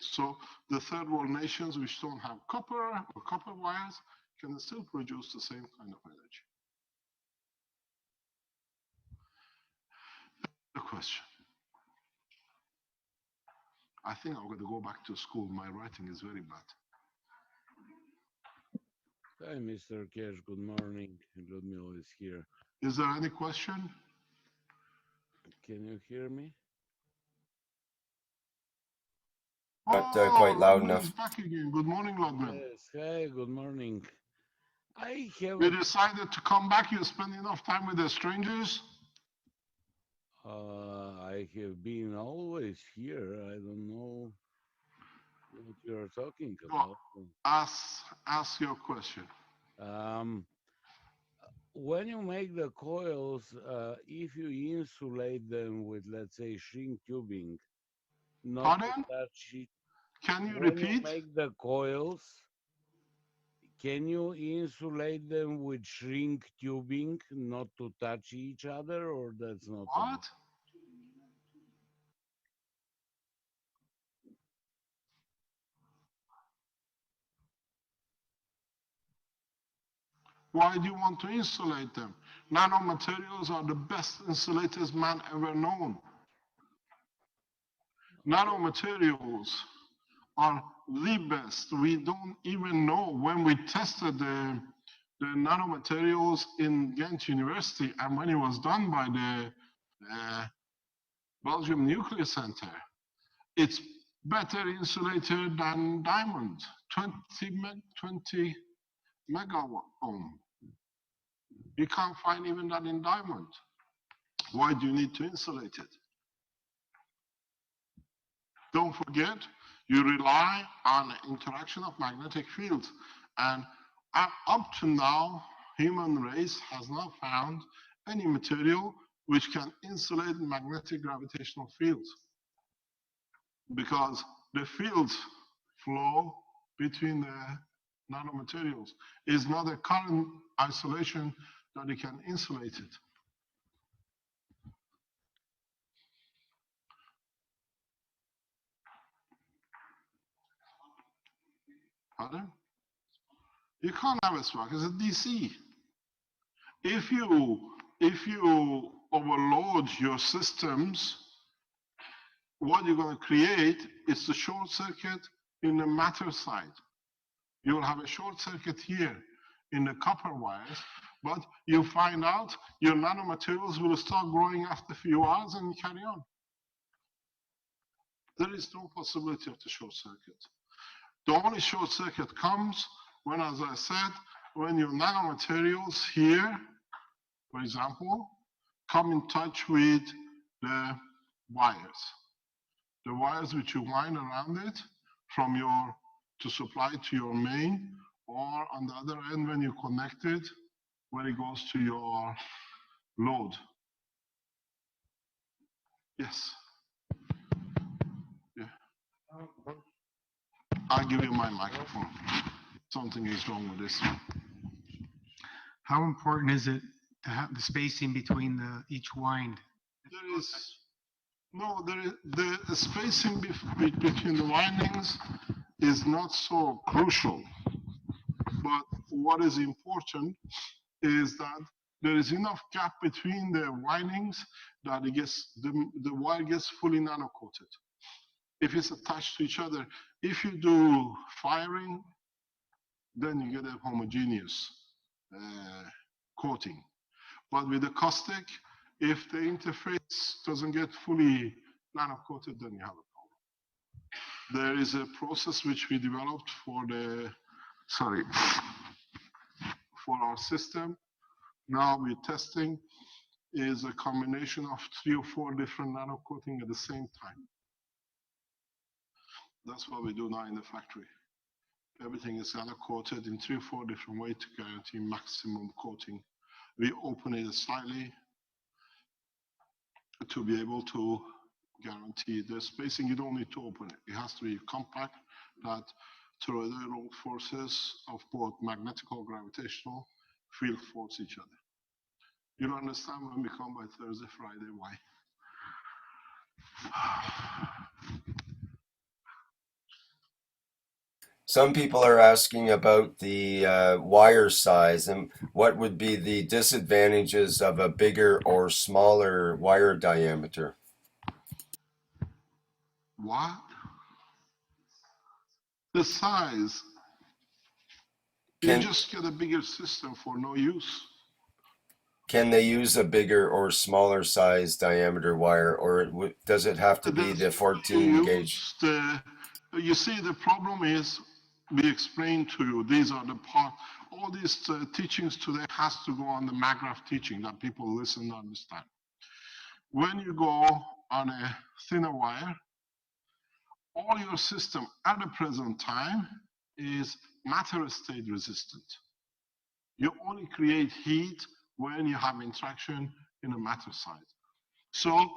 So the third world nations which don't have copper or copper wires can still produce the same kind of energy. The question. I think I'm going to go back to school. My writing is very bad. Hi, Mr. Keshe. Good morning. Ludmila is here. Is there any question? Can you hear me? Not quite loud Ludmila is enough. back again. Good morning, Ludmila. Yes. Hi. Good morning. I have. You decided to come back. You spend enough time with the strangers. I have been always here. I don't know what you are talking about. Ask your question. When you make the coils, if you insulate them with, let's say, shrink tubing, not to Pardon? touch it. Can you When you repeat? make the coils, can you insulate them with shrink tubing, not to touch each other, or that's not? What? Why do you want to insulate them? Nanomaterials are the best insulators man ever known. Nanomaterials are the best. We don't even know when we tested the nanomaterials in Ghent University and when it was done by the Belgium Nuclear Center. It's better insulated than diamond, 20 megawatt ohm. You can't find even that in diamond. Why do you need to insulate it? Don't forget, you rely on the interaction of magnetic fields. And up to now, human race has not found any material which can insulate magnetic gravitational fields. Because the fields flow between the nanomaterials is not a current isolation that you can insulate it. Pardon? You can't have a spark, it's a DC. If you overload your systems, what you're going to create is the short circuit in the matter side. You'll have a short circuit here in the copper wires, but you find out your nanomaterials will start growing after a few hours and carry on. There is no possibility of the short circuit. The only short circuit comes when, as I said, when your nanomaterials here, for example, come in touch with the wires. The wires which you wind around it from your, to supply to your main, or on the other end when you connect it, when it goes to your load. Yes. Yeah. I'll give you my microphone. Something is wrong with this. How important is it to have the spacing between each wind? There is no, the spacing between the windings is not so crucial. But what is important is that there is enough gap between the windings that it gets, the wire gets fully nano-coated. If it's attached to each other, if you do firing, then you get a homogeneous coating. But with the caustic, if the interface doesn't get fully nano-coated, then you have a problem. There is a process which we developed for our system. Now we're testing is a combination of 3 or 4 different nano-coating at the same time. That's what we do now in the factory. Everything is nano-coated in 3 or 4 different ways to guarantee maximum coating. We open it slightly to be able to guarantee the spacing. You don't need to open it. It has to be compact that through the roll forces of both magnetic or gravitational field force each other. You'll understand when we come by Thursday, Friday, why. Some people are asking about the wire size and what would be the disadvantages of a bigger or smaller wire diameter. What? The size. You Can just get a bigger system for no use. can they use a bigger or smaller size diameter wire, or does it have to be That's the you 14 gauge? use the. You see, the problem is we explained to you. These are the part. All these teachings today has to go on the MAGRAPH teaching that people listen and understand. When you go on a thinner wire, all your system at the present time is matter state resistant. You only create heat when you have interaction in a matter side. So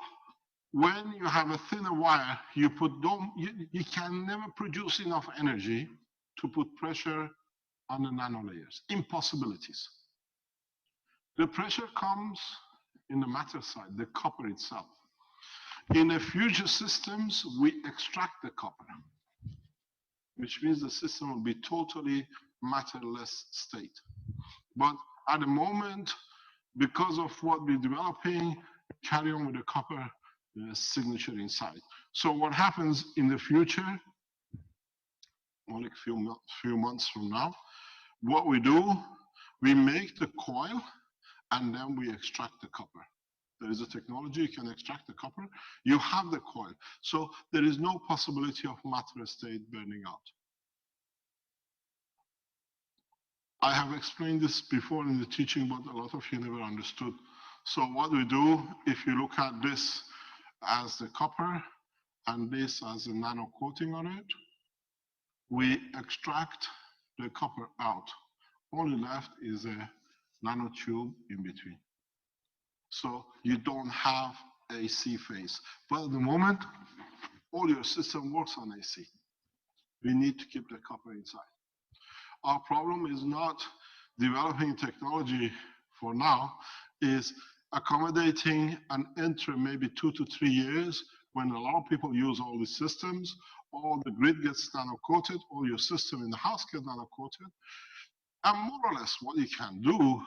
when you have a thinner wire, you can never produce enough energy to put pressure on the nanolayers. Impossibilities. The pressure comes in the matter side, the copper itself. In the future systems, we extract the copper, which means the system will be totally matterless state. But at the moment, because of what we're developing, carry on with the copper signature inside. So what happens in the future, only a few months from now, what we do, we make the coil and then we extract the copper. There is a technology, you can extract the copper, you have the coil. So there is no possibility of matter state burning out. I have explained this before in the teaching, but a lot of you never understood. So what we do, if you look at this as the copper and this as a nano coating on it, we extract the copper out. Only left is a nanotube in between. So you don't have AC phase. But at the moment, all your system works on AC. We need to keep the copper inside. Our problem is not developing technology for now, is accommodating an interim maybe 2 to 3 years when a lot of people use all these systems, all the grid gets nano coated, all your system in the house gets nano coated. And more or less what you can do,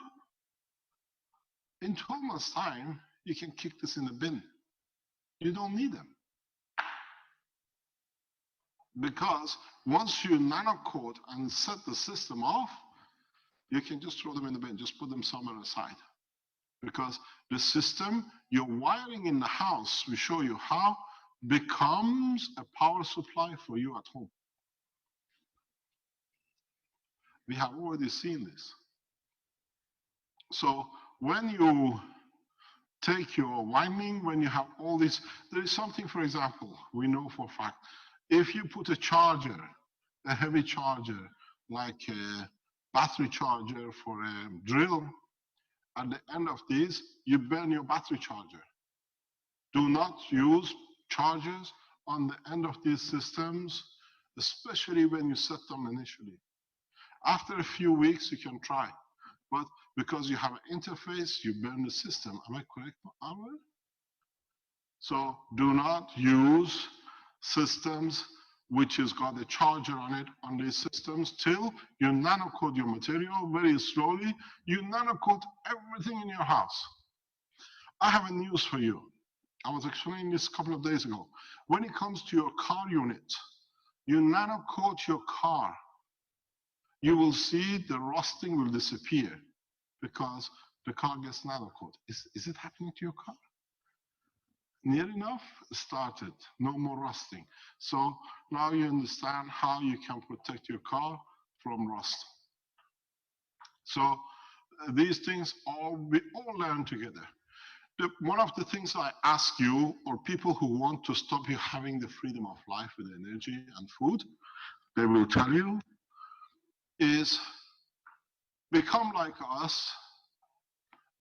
in 12 months time, you can kick this in the bin. You don't need them. Because once you nano coat and set the system off, you can just throw them in the bin, just put them somewhere aside. Because the system, your wiring in the house, we show you how, becomes a power supply for you at home. We have already seen this. So when you take your winding, when you have all this, there is something, for example, we know for a fact, if you put a charger, a heavy charger, like a battery charger for a drill, at the end of this, you burn your battery charger. Do not use chargers on the end of these systems, especially when you set them initially. After a few weeks, you can try. But because you have an interface, you burn the system. Am I correct, Albert? So do not use systems which has got a charger on it on these systems till you nano coat your material very slowly. You nano coat everything in your house. I have a news for you. I was explaining this a couple of days ago. When it comes to your car unit, you nano coat your car, you will see the rusting will disappear because the car gets nano coat. Is it happening to your car? Near enough, started, no more rusting. So now you understand how you can protect your car from rust. So these things we all learn together. One of the things I ask you, or people who want to stop you having the freedom of life with energy and food, they will tell you, is become like us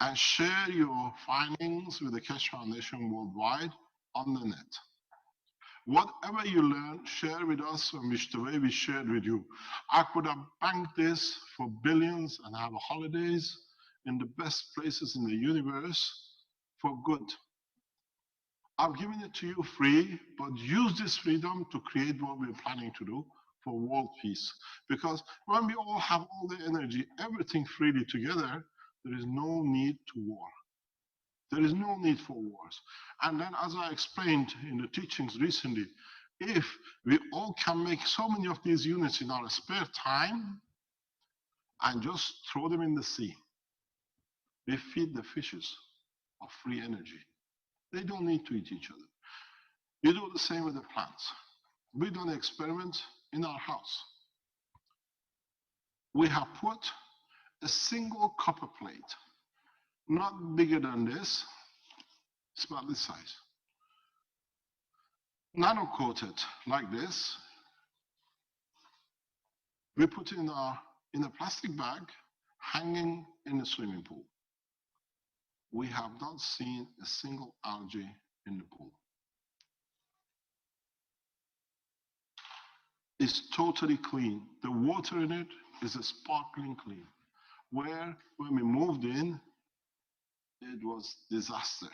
and share your findings with the Keshe Foundation worldwide on the net. Whatever you learn, share with us in the way we shared with you. I could have banked this for billions and have holidays in the best places in the universe for good. I've given it to you free, but use this freedom to create what we're planning to do for world peace. Because when we all have all the energy, everything freely together, there is no need to war. There is no need for wars. And then, as I explained in the teachings recently, if we all can make so many of these units in our spare time and just throw them in the sea, they feed the fishes of free energy. They don't need to eat each other. You do the same with the plants. We done an experiment in our house. We have put a single copper plate, not bigger than this, it's about this size, nano coated like this. We put it in a plastic bag hanging in the swimming pool. We have not seen a single algae in the pool. It's totally clean. The water in it is a sparkling clean. Where when we moved in, it was disaster.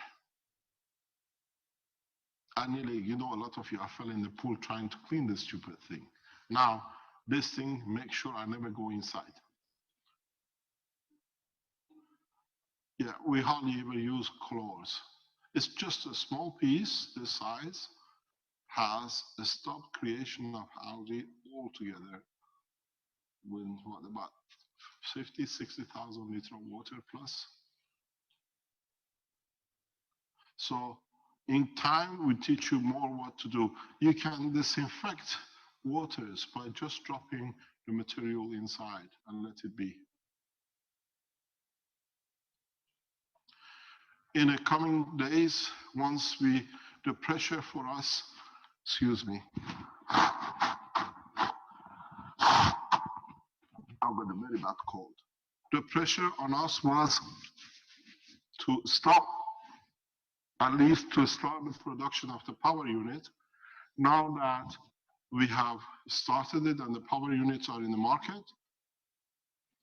And nearly, you know, a lot of you I fell in the pool trying to clean this stupid thing. Now, this thing makes sure I never go inside. Yeah, we hardly ever use chlors. It's just a small piece this size, has a stopped creation of algae altogether with what, about 50, 60,000 liters of water plus. So in time, we teach you more what to do. You can disinfect waters by just dropping the material inside and let it be. In the coming days, once the pressure for us, excuse me, I've got a very bad cold. The pressure on us was to stop, at least to start the production of the power unit. Now that we have started it and the power units are in the market,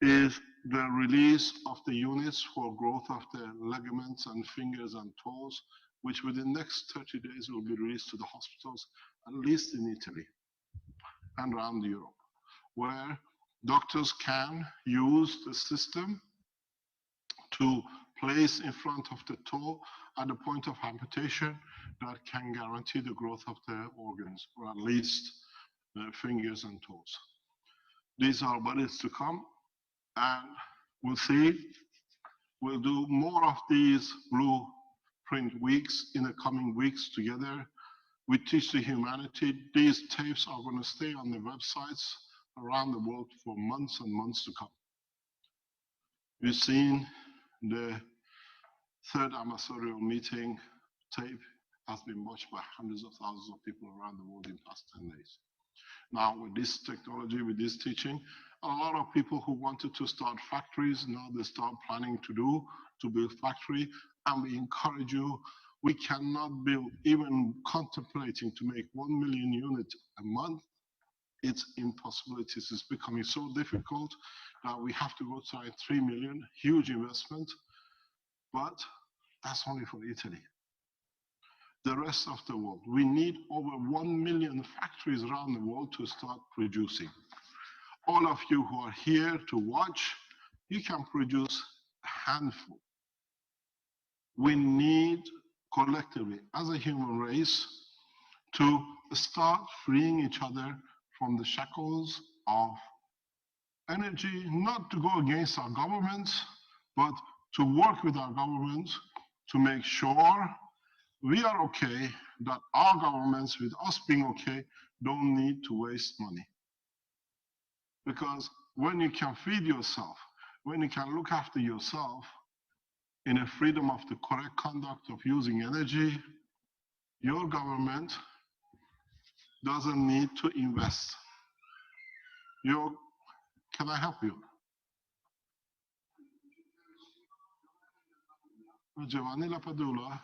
is the release of the units for growth of the ligaments and fingers and toes, which within the next 30 days will be released to the hospitals, at least in Italy and around Europe, where doctors can use the system to place in front of the toe at the point of amputation that can guarantee the growth of the organs, or at least the fingers and toes. These are what is to come, and we'll see. We'll do more of these blueprint weeks in the coming weeks together. We teach the humanity. These tapes are going to stay on the websites around the world for months and months to come. We've seen the third ambassadorial meeting tape has been watched by hundreds of thousands of people around the world in the past 10 days. Now with this technology, with this teaching, a lot of people who wanted to start factories, now they start planning to build factory, and we encourage you. We cannot build, even contemplating to make 1 million units a month. It's impossible. It is becoming so difficult that we have to go to 3 million, huge investment, but that's only for Italy. The rest of the world, we need over 1 million factories around the world to start producing. All of you who are here to watch, you can produce a handful. We need collectively, as a human race, to start freeing each other from the shackles of energy, not to go against our governments, but to work with our governments to make sure we are okay, that our governments, with us being okay, don't need to waste money. Because when you can feed yourself, when you can look after yourself in a freedom of the correct conduct of using energy, your government doesn't need to invest. Can I help you? Giovanni Lapadula.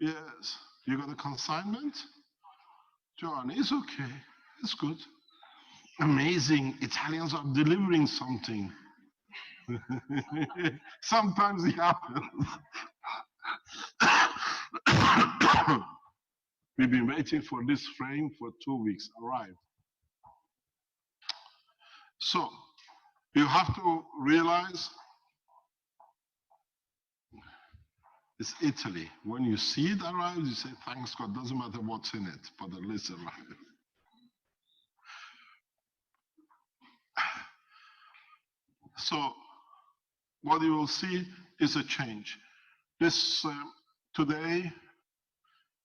Yes. You got a consignment? Giovanni, it's okay. It's good. Amazing. Italians are delivering something. Sometimes it happens. We've been waiting for this frame for 2 weeks. Arrived. So you have to realize it's Italy. When you see it arrive, you say, thanks God, doesn't matter what's in it, but at least it arrived. So what you will see is a change. This today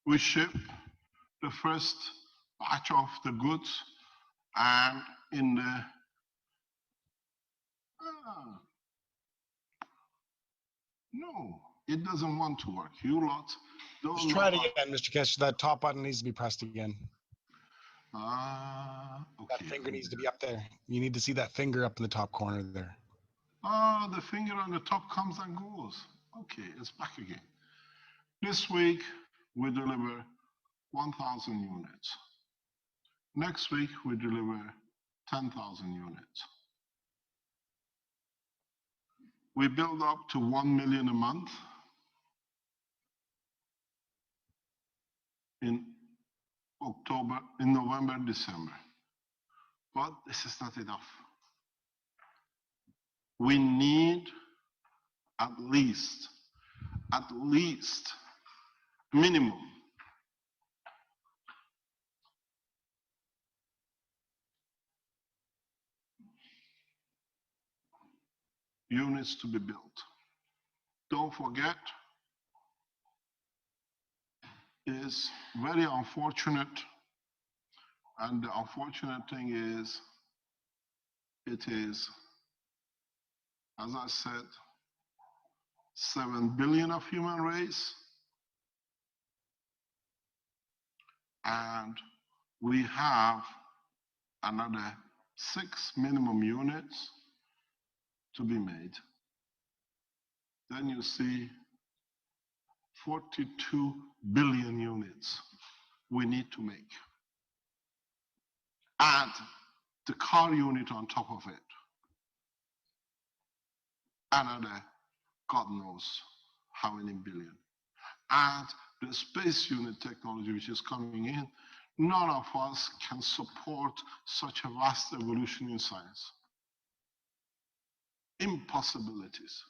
we ship the first batch of the goods, and in the no, it doesn't want to work. You lot don't Just know try it how- again, Mr. Keshe. That top button needs to be pressed again. Okay. That finger needs to be up there. You need to see that finger up in the top corner there. The finger on the top comes and goes. Okay, it's back again. This week we deliver 1,000 units. Next week we deliver 10,000 units. We build up to 1 million a month in October, in November, December. But this is not enough. We need at least minimum units to be built. Don't forget, it's very unfortunate, and the unfortunate thing is, it is, as I said, 7 billion of human race, and we have another 6 minimum units to be made. Then you see 42 billion units we need to make. Add the car unit on top of it. Another, God knows how many billion. Add the space unit technology which is coming in. None of us can support such a vast evolution in science. Impossibilities.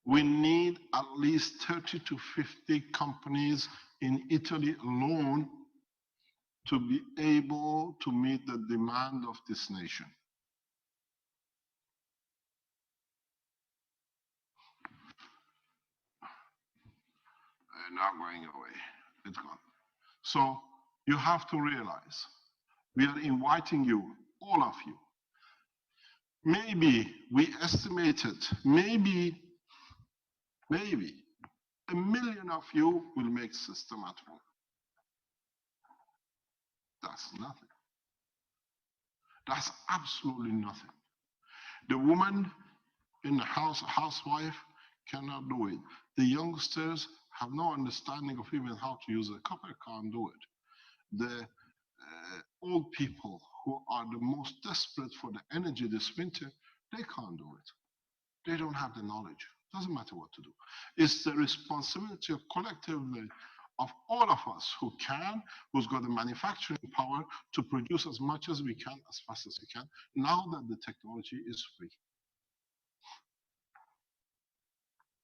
We need at least 30 to 50 companies in Italy alone to be able to meet the demand of this nation. They're not going away. It's gone. So you have to realize we are inviting you, all of you. Maybe we estimated, maybe 1 million of you will make system at home. That's nothing. That's absolutely nothing. The woman in the house, housewife, cannot do it. The youngsters have no understanding of even how to use a copper, can't do it. The old people who are the most desperate for the energy this winter, they can't do it. They don't have the knowledge. Doesn't matter what to do. It's the responsibility of collectively of all of us who can, who's got the manufacturing power to produce as much as we can, as fast as we can, now that the technology is free.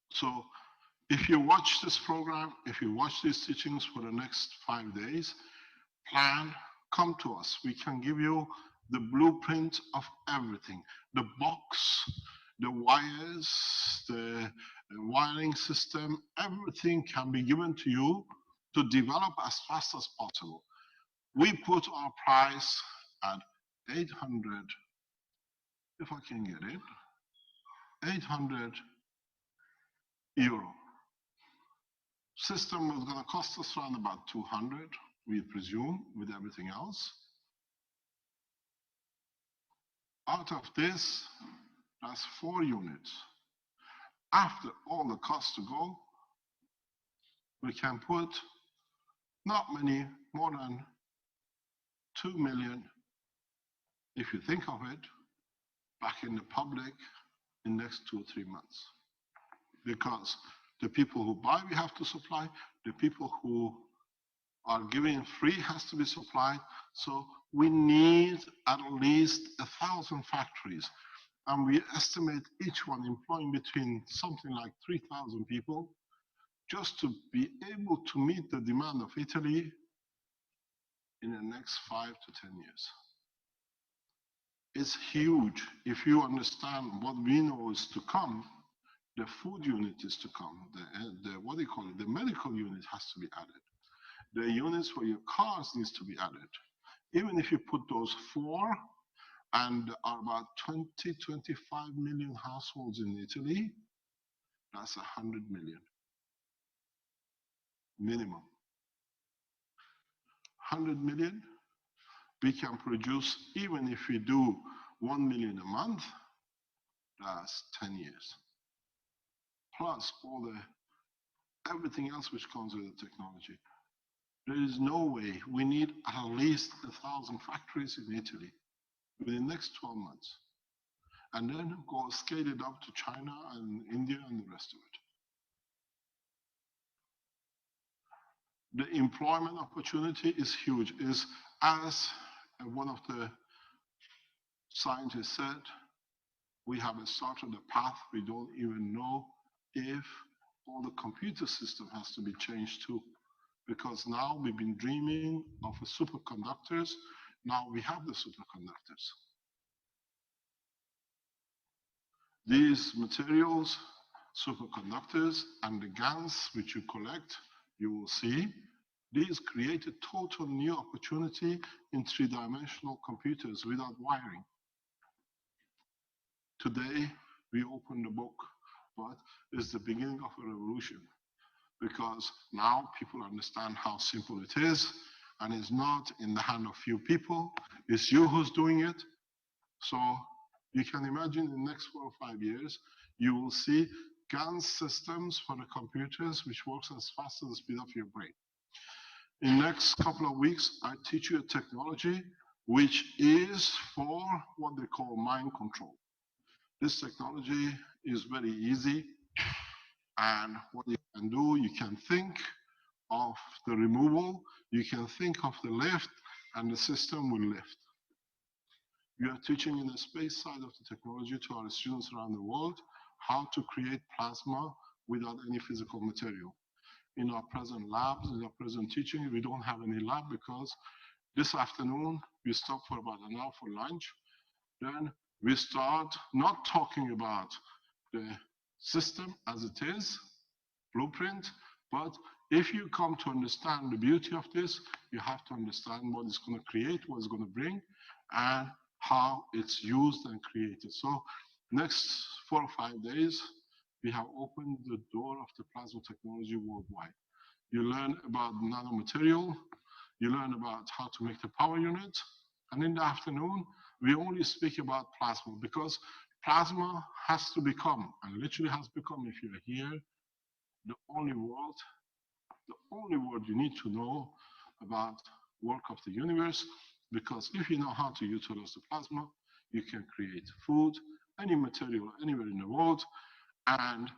So if you watch this program, if you watch these teachings for the next 5 days, plan, come to us. We can give you the blueprint of everything. The box, the wires, the wiring system, everything can be given to you to develop as fast as possible. We put our price at 800, if I can get it, 800 euro. System is going to cost us around about 200, we presume, with everything else. Out of this, that's 4 units. After all the costs to go, we can put not many, more than 2 million, if you think of it, back in the public in the next 2 or 3 months. Because the people who buy, we have to supply. The people who are giving free has to be supplied. So we need at least 1,000 factories. And we estimate each one employing between something like 3,000 people just to be able to meet the demand of Italy in the next 5 to 10 years. It's huge. If you understand what we know is to come, the food unit is to come. The what do you call it? The medical unit has to be added. The units for your cars needs to be added. Even if you put those 4, and there are about 25 million households in Italy, that's 100 million minimum. 100 million, we can produce, even if we do 1 million a month, that's 10 years. Plus all everything else which comes with the technology. There is no way. We need at least 1,000 factories in Italy within the next 12 months. And then go scale it up to China and India and the rest of it. The employment opportunity is huge. Is, as one of the scientists said, we have started a path we don't even know if all the computer system has to be changed too. Because now we've been dreaming of superconductors. Now we have the superconductors. These materials, superconductors, and the GaNs which you collect, you will see, these create a total new opportunity in 3-dimensional computers without wiring. Today, we open the book, but it's the beginning of a revolution, because now people understand how simple it is, and it's not in the hand of few people, it's you who's doing it. So you can imagine in the next 4 or 5 years, you will see GaN systems for the computers which works as fast as the speed of your brain. In the next couple of weeks, I teach you a technology which is for what they call mind control. This technology is very easy, and what you can do, you can think of the removal, you can think of the lift, and the system will lift. We are teaching in the space side of the technology to our students around the world how to create plasma without any physical material. In our present labs, in our present teaching, we don't have any lab because this afternoon we stop for about an hour for lunch. Then we start not talking about the system as it is, blueprint, but if you come to understand the beauty of this, you have to understand what it's going to create, what it's going to bring, and how it's used and created. So next 4 or 5 days, we have opened the door of the plasma technology worldwide. You learn about nanomaterial, you learn about how to make the power unit, and in the afternoon, we only speak about plasma, because plasma has to become, and literally has become, if you're here, the only word you need to know about work of the universe, because if you know how to utilize the plasma, you can create food, any material, anywhere in the world, and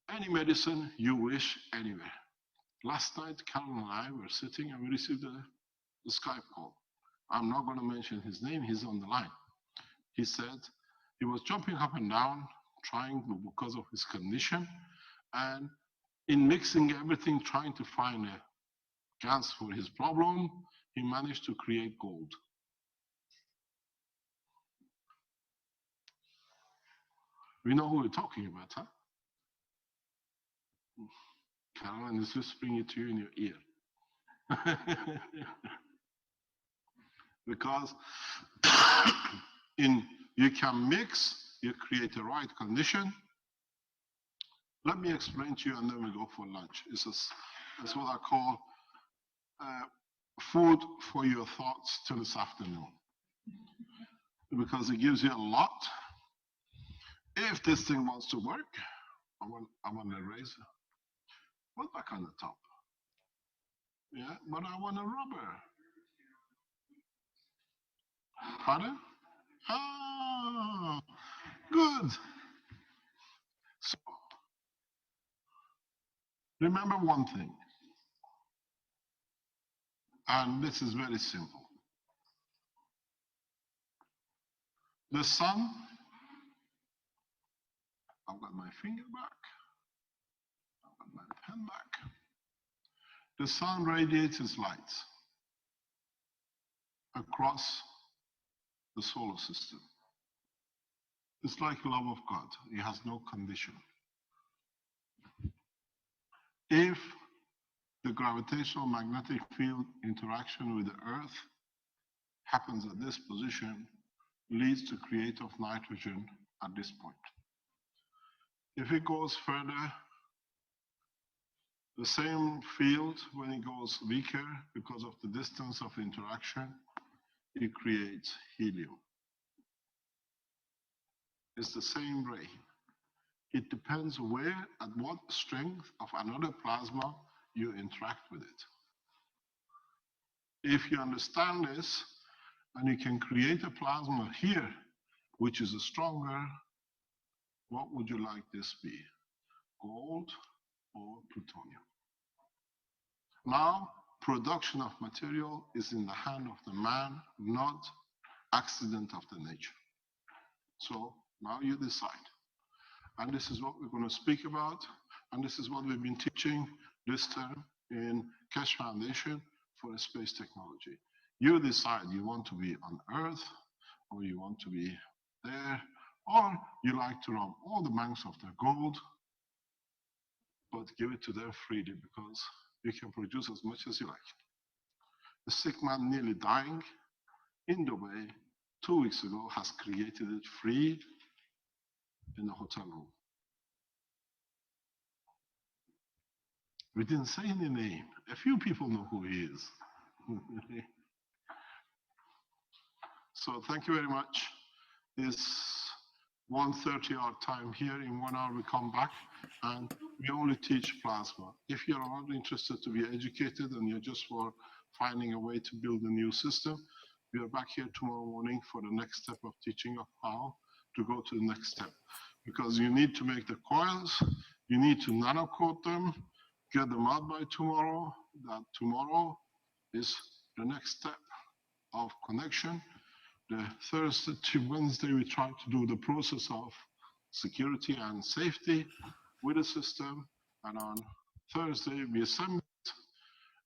any medicine you wish, anywhere. Last night, Carol and I were sitting and we received a Skype call. I'm not going to mention his name, he's on the line. He said he was jumping up and down, trying because of his condition, and in mixing everything, trying to find a gas for his problem, he managed to create gold. We know who we're talking about, huh? Caroline is whispering it to you in your ear. Because you can mix, you create the right condition. Let me explain to you and then we go for lunch. It's what I call food for your thoughts till this afternoon. Because it gives you a lot. If this thing wants to work, I want a razor. Put back on the top. Yeah, but I want a rubber. Pardon? Ah, good. So, remember one thing. And this is very simple. The sun, I've got my finger back, I've got my pen back. The sun radiates its light across the solar system. It's like love of God. It has no condition. If the gravitational magnetic field interaction with the Earth happens at this position, leads to create of nitrogen at this point. If it goes further, the same field, when it goes weaker because of the distance of interaction, it creates helium. It's the same ray. It depends where, at what strength of another plasma you interact with it. If you understand this, and you can create a plasma here, which is a stronger, what would you like this be? Gold or plutonium? Now, production of material is in the hand of the man, not accident of the nature. So now you decide. And this is what we're going to speak about. And this is what we've been teaching this term in Keshe Foundation for Space Technology. You decide you want to be on Earth, or you want to be there, or you like to rob all the banks of their gold, but give it to them freely because you can produce as much as you like. The sick man nearly dying in Dubai 2 weeks ago has created it free in a hotel room. We didn't say any name. A few people know who he is. So thank you very much. It's 1:30 our time here. In 1 hour we come back, and we only teach plasma. If you're not interested to be educated and you're just for finding a way to build a new system, we are back here tomorrow morning for the next step of teaching of how to go to the next step. Because you need to make the coils, you need to nano coat them, get them out by tomorrow. That tomorrow is the next step of connection. The Thursday to Wednesday, we try to do the process of security and safety with the system. And on Thursday, we assemble it.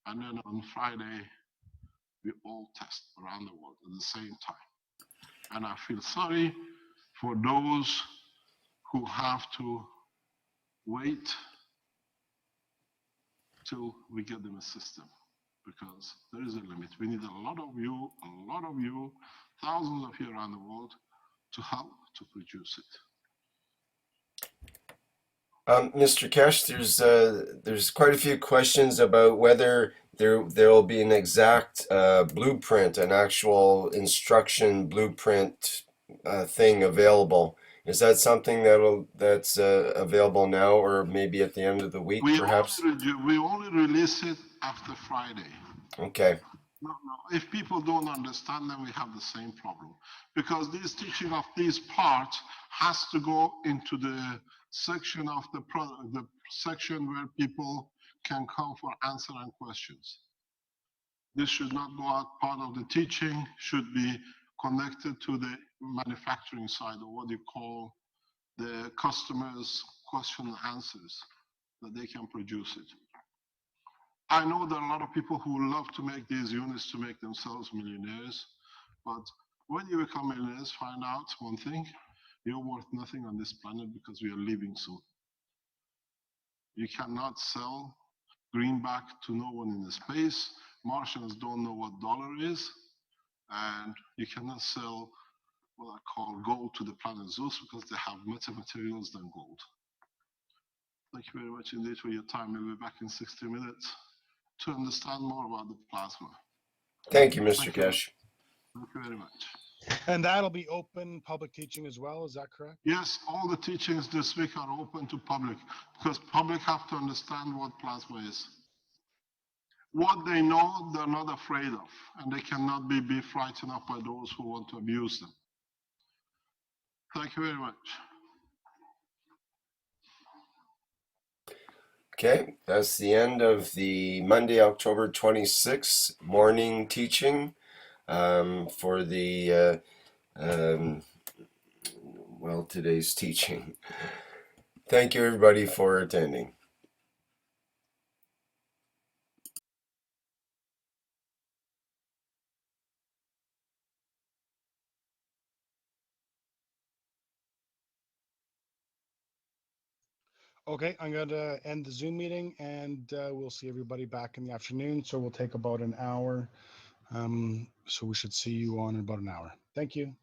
And then on Friday, we all test around the world at the same time. And I feel sorry for those who have to wait till we get them a system, because there is a limit. We need a lot of you, thousands of you around the world to help to produce it. Mr. Keshe, there's quite a few questions about whether there will be an exact blueprint, an actual instruction blueprint thing available. Is that something that's available now, or maybe at the end of the week, perhaps? We only release it after Friday. Okay. No. If people don't understand, then we have the same problem. Because this teaching of these parts has to go into the section of the section where people can come for answer and questions. This should not go out part of the teaching, should be connected to the manufacturing side, or what you call the customers' question and answers, that they can produce it. I know there are a lot of people who love to make these units to make themselves millionaires, but when you become millionaires, find out one thing: you're worth nothing on this planet because we are leaving soon. You cannot sell greenback to no one in the space. Martians don't know what dollar is, and you cannot sell what I call gold to the planet Zeus because they have better materials than gold. Thank you very much indeed for your time. We'll be back in 60 minutes to understand more about the plasma. Thank you, Mr. Keshe. Thank you very much. And that'll be open public teaching as well, is that correct? Yes, all the teachings this week are open to public because public have to understand what plasma is. What they know, they're not afraid of, and they cannot be frightened of by those who want to abuse them. Thank you very much. Okay, that's the end of the Monday, October 26th morning teaching for the, well, today's teaching. Thank you, everybody, for attending. Okay, I'm going to end the Zoom meeting, and we'll see everybody back in the afternoon. So we'll take about an hour. So we should see you on in about an hour. Thank you.